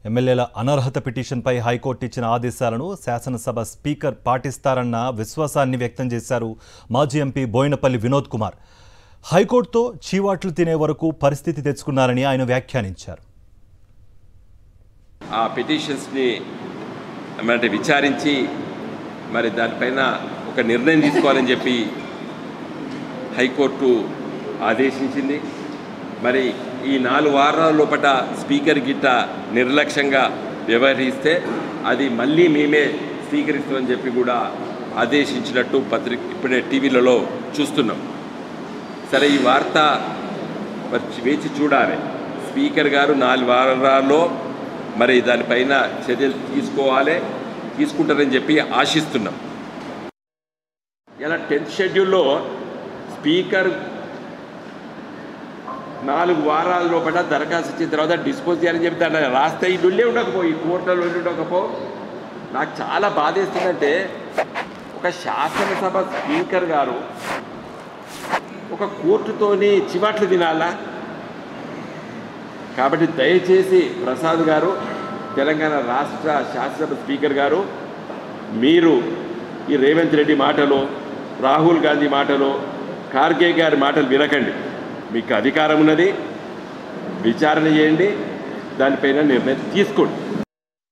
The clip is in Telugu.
ఎమ్మెల్యేల అనర్హత పిటిషన్పై హైకోర్టు ఇచ్చిన ఆదేశాలను శాసనసభ స్పీకర్ పాటిస్తారన్న విశ్వాసాన్ని వ్యక్తం చేశారు మాజీ ఎంపీ బోయినపల్లి వినోద్ కుమార్. హైకోర్టుతో చీవాట్లు తినే వరకు పరిస్థితి తెచ్చుకున్నారని ఆయన వ్యాఖ్యానించారు. ఆ పిటిషన్స్ని విచారించి మరి దానిపైన ఒక నిర్ణయం తీసుకోవాలని చెప్పి హైకోర్టు ఆదేశించింది. మరి ఈ 4 వారాల లోపల స్పీకర్ గిట్ట నిర్లక్ష్యంగా వ్యవహరిస్తే అది మళ్ళీ మేమే స్వీకరిస్తామని చెప్పి కూడా ఆదేశించినట్టు ఇప్పుడే టీవీలలో చూస్తున్నాం. సరే, ఈ వార్త వేచి చూడాలి. స్పీకర్ గారు 4 వారాల్లో మరి దానిపైన చర్యలు తీసుకుంటారని చెప్పి ఆశిస్తున్నాం. ఇలా 10th షెడ్యూల్లో స్పీకర్ 4 వారాల లోపల దరఖాస్తు ఇచ్చిన తర్వాత డిస్పోజ్ చేయాలని చెప్పి దాన్ని రాస్తే ఈ డుల్లే ఉండకపో, ఈ కోర్టులో ఉండకపో. నాకు చాలా బాధేస్తుందంటే ఒక శాసనసభ స్పీకర్ గారు ఒక కోర్టుతోని చివాట్లు తినాలా? కాబట్టి దయచేసి ప్రసాద్ గారు, తెలంగాణ రాష్ట్ర శాసనసభ స్పీకర్ గారు, మీరు ఈ రేవంత్ రెడ్డి మాటలు, రాహుల్ గాంధీ మాటలు, ఖార్గే గారి మాటలు వినకండి. మీకు అధికారం ఉన్నది, విచారణ చేయండి, దానిపైన నిర్ణయం తీసుకోండి.